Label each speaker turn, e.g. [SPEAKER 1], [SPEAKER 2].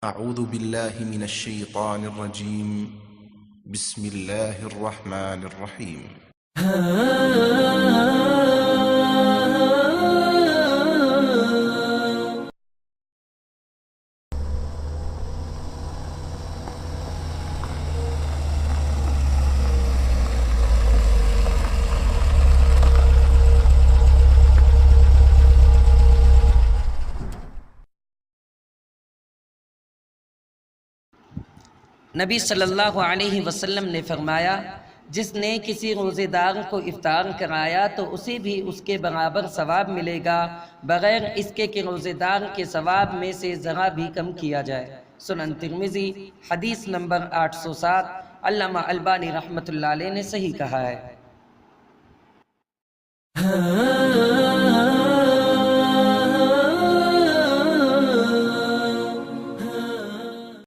[SPEAKER 1] अऊज़ु बिल्लाहि मिनश शैतानिर रजीम बिस्मिल्लाहिर रहमानिर रहीम।
[SPEAKER 2] नबी सल्लल्लाहु अलैहि वसल्लम ने फरमाया, जिसने किसी रोज़ेदार को इफ्तार कराया तो उसे भी उसके बराबर सवाब मिलेगा, बग़ैर इसके कि रोज़ेदार के सवाब में से ज़रा भी कम किया जाए। सुनन तिर्मिज़ी हदीस नंबर 807। अल्लामा अलबानी रहमतुल्लाह अलैह ने सही कहा है।